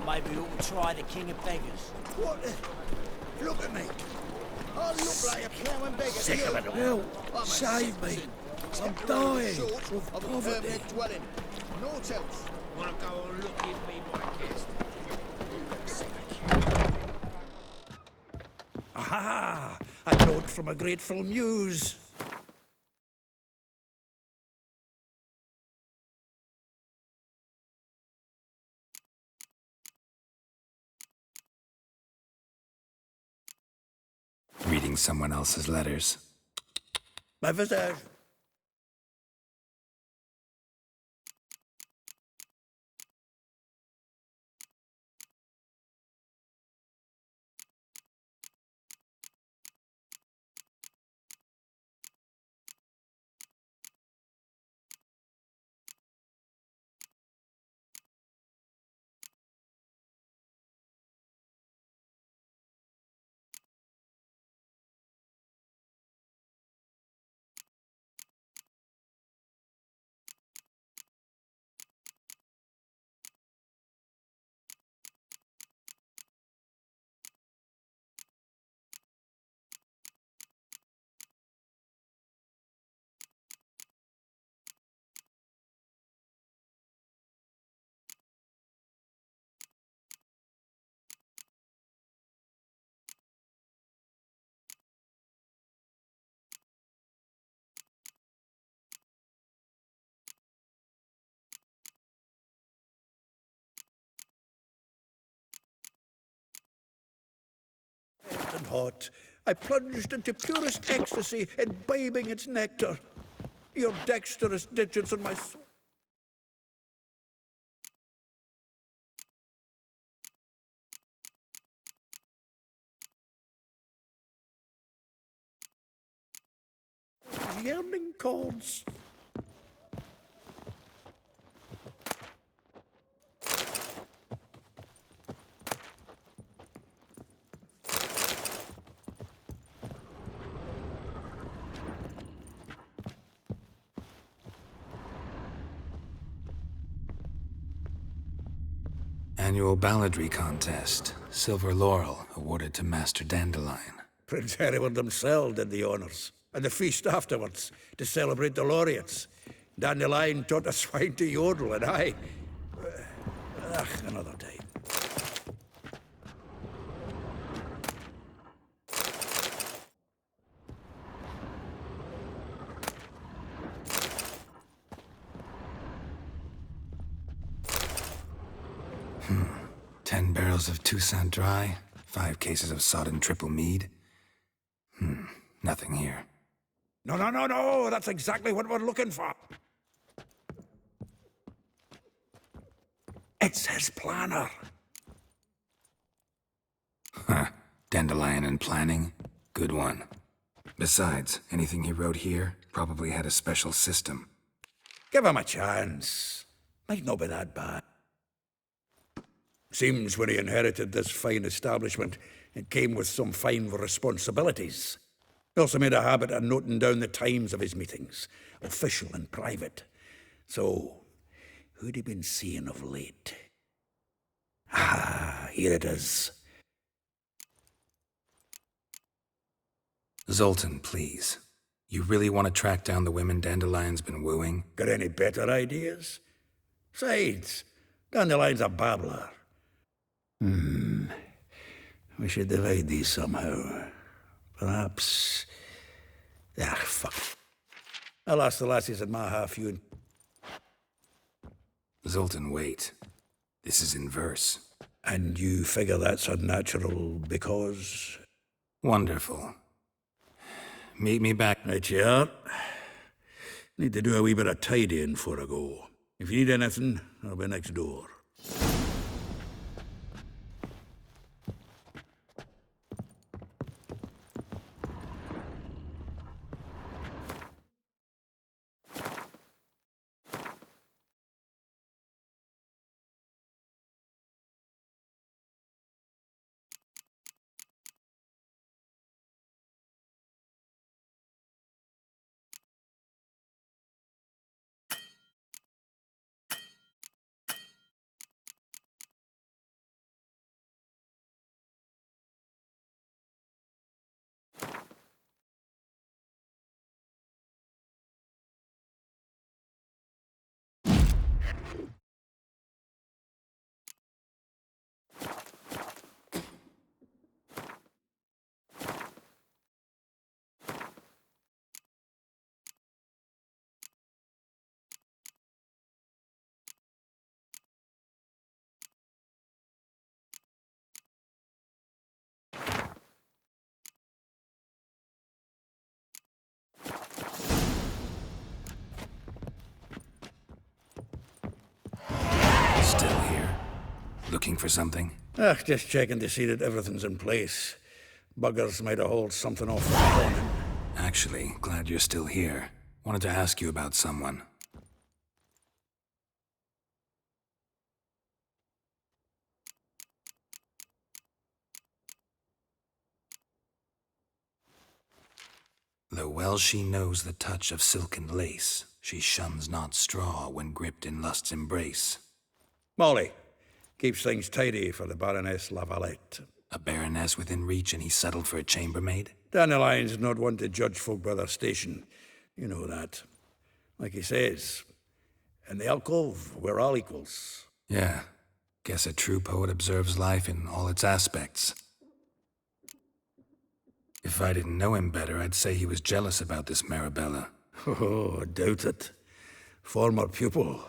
Maybe we ought to try the King of Beggars. What the... Look at me. I look like a plowing beggar. Sick of it all. I'm a Save me. citizen, I'm temporarily dying short of of a poverty. permanent dwelling. Naught else. Wanna go and look in me, my guest? Aha! A note from a grateful muse. Reading someone else's letters. My visage. And hot, I plunged into purest ecstasy, imbibing its nectar. Your dexterous digits on my soul. Yearning chords. Annual balladry contest. Silver laurel awarded to Master Dandelion. Prince Hereward himself did the honours, and the feast afterwards, to celebrate the laureates. Dandelion taught a swine to yodel, and I... another time. Hmm. 10 barrels of Toussaint Dry, 5 cases of sodden triple mead. Nothing here. No, that's exactly what we're looking for. It's his planner. Huh. Dandelion and planning? Good one. Besides, anything he wrote here probably had a special system. Give him a chance. Might not be that bad. Seems when he inherited this fine establishment, it came with some fine responsibilities. He also made a habit of noting down the times of his meetings, official and private. So, who'd he been seeing of late? Ah, here it is. Zoltan, please. You really want to track down the women Dandelion's been wooing? Got any better ideas? Besides, Dandelion's a babbler. We should divide these somehow. Perhaps... fuck. I'll ask the lassies at my half, you and... Zoltan, wait. This is in verse. And you figure that's unnatural because... Wonderful. Meet me back. Right, yeah. Need to do a wee bit of tidying before I go. If you need anything, I'll be next door. Looking for something? Just checking to see that everything's in place. Buggers might have hauled something off the morning. Actually, glad you're still here. Wanted to ask you about someone. Though well she knows the touch of silken lace, she shuns not straw when gripped in lust's embrace. Molly keeps things tidy for the Baroness Lavalette. A baroness within reach and he settled for a chambermaid? Dandelion's not one to judge folk by their station. You know that. Like he says, in the alcove, we're all equals. Yeah. Guess a true poet observes life in all its aspects. If I didn't know him better, I'd say he was jealous about this Marabella. Oh, I doubt it. Former pupil.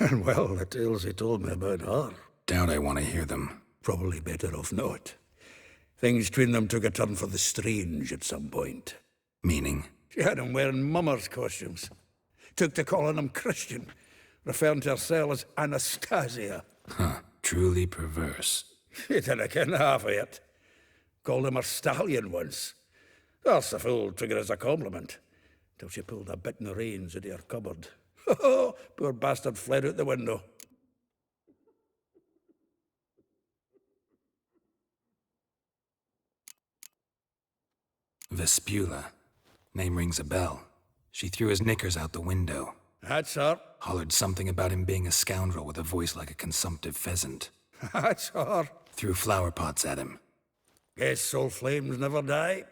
And well, the tales he told me about her. Doubt I want to hear them. Probably better off not. Things between them took a turn for the strange at some point. Meaning? She had him wearing mummers' costumes. Took to calling him Christian, referring to herself as Anastasia. Huh. Truly perverse. She didn't ken half of it. Called him her stallion once. That's the fool took it as a compliment, till she pulled a bit in the reins out of her cupboard. Oh, poor bastard fled out the window. Vespula. Name rings a bell. She threw his knickers out the window. That's her. Hollered something about him being a scoundrel with a voice like a consumptive pheasant. That's her. Threw flower pots at him. Guess soul flames never die.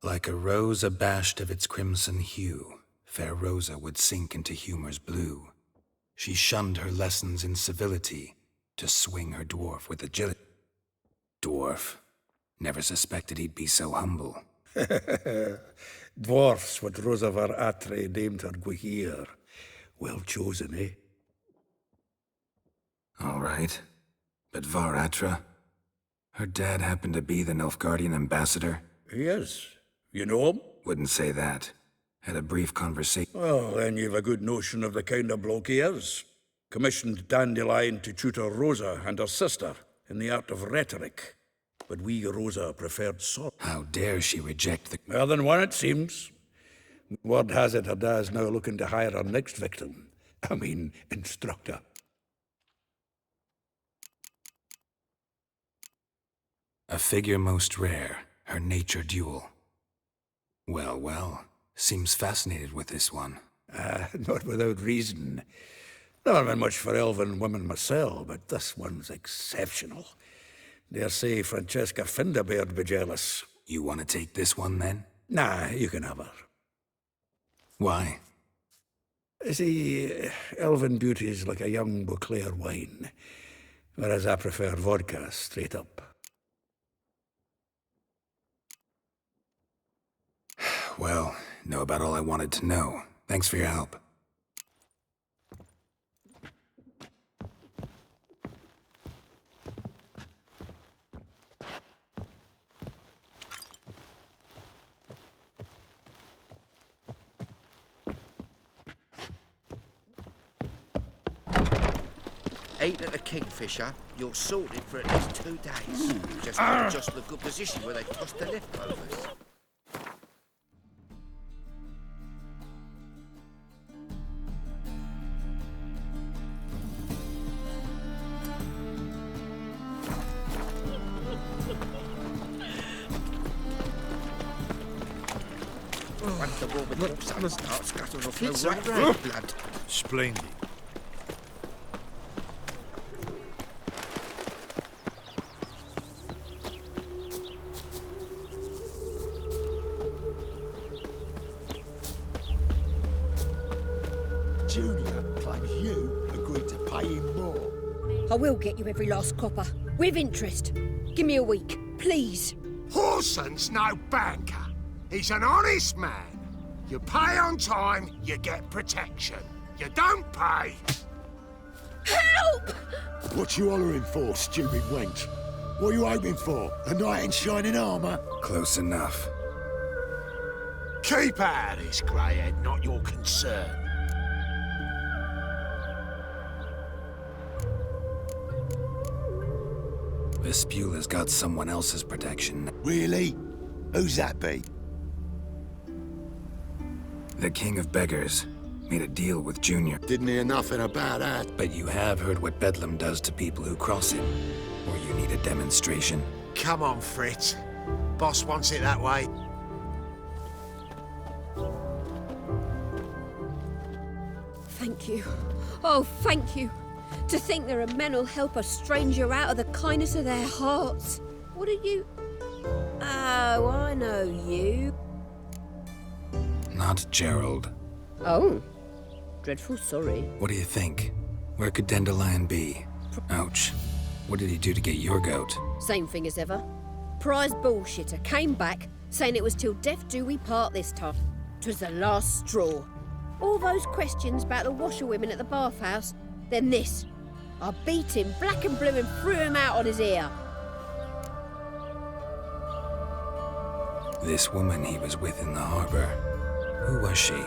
Like a rose abashed of its crimson hue, fair Rosa would sink into humor's blue. She shunned her lessons in civility to swing her dwarf with agility. Dwarf. Never suspected he'd be so humble. Dwarfs what Rosavar Atre named her Guihir. Well chosen, eh? All right. But Varatra? Her dad happened to be the Nilfgaardian ambassador? He is. You know him? Wouldn't say that. Had a brief conversation. Well, then you've a good notion of the kind of bloke he is. Commissioned Dandelion to tutor Rosa and her sister in the art of rhetoric. But we, Rosa, preferred sword. How dare she reject the... More than one, it seems. Word has it her dad's now looking to hire her next victim. Instructor. A figure most rare, her nature dual. Well, well, seems fascinated with this one. Not without reason. Never been much for elven women myself, but this one's exceptional. Dare say Francesca Finderbeard be jealous. You want to take this one, then? Nah, you can have her. Why? See, elven beauty's like a young Beauclair wine, whereas I prefer vodka straight up. Well, know about all I wanted to know. Thanks for your help. Eat at the Kingfisher, you're sorted for at least 2 days. Just the good position where they toss the leftovers. Once the war with the sun starts, gutters will flow right round blood. Splendid. Junior claims you agreed to pay him more. I will get you every last copper, with interest. Give me a week, please. Horson's no banker. He's an honest man. You pay on time, you get protection. You don't pay. Help! What you hollering for, stupid wench? What are you hoping for? A knight in shining armour? Close enough. Keep out of this, greyhead, not your concern. Vespula's got someone else's protection. Really? Who's that be? The King of Beggars made a deal with Junior. Didn't hear nothing about that. But you have heard what Bedlam does to people who cross him. Or you need a demonstration. Come on, Fritz. Boss wants it that way. Thank you. Oh, thank you. To think there are men who'll help a stranger out of the kindness of their hearts. What are you... Oh, I know you. Not Gerald. Oh. Dreadful sorry. What do you think? Where could Dandelion be? Ouch. What did he do to get your goat? Same thing as ever. Prize bullshitter came back, saying it was till death do we part this time. 'Twas the last straw. All those questions about the washerwomen at the bathhouse, then this. I beat him black and blue and threw him out on his ear. This woman he was with in the harbor. Who was she?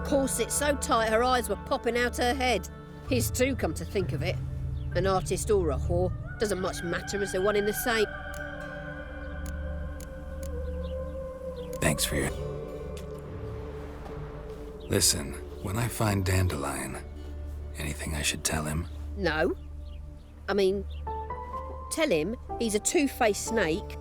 Corset so tight her eyes were popping out her head. His too, come to think of it. An artist or a whore, doesn't much matter as they're one in the same. Thanks for your... Listen, when I find Dandelion, anything I should tell him? No. I mean, tell him he's a two-faced snake.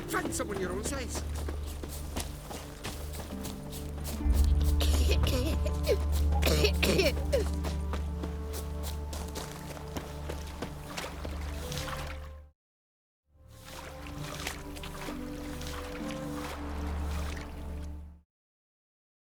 Find someone your own size.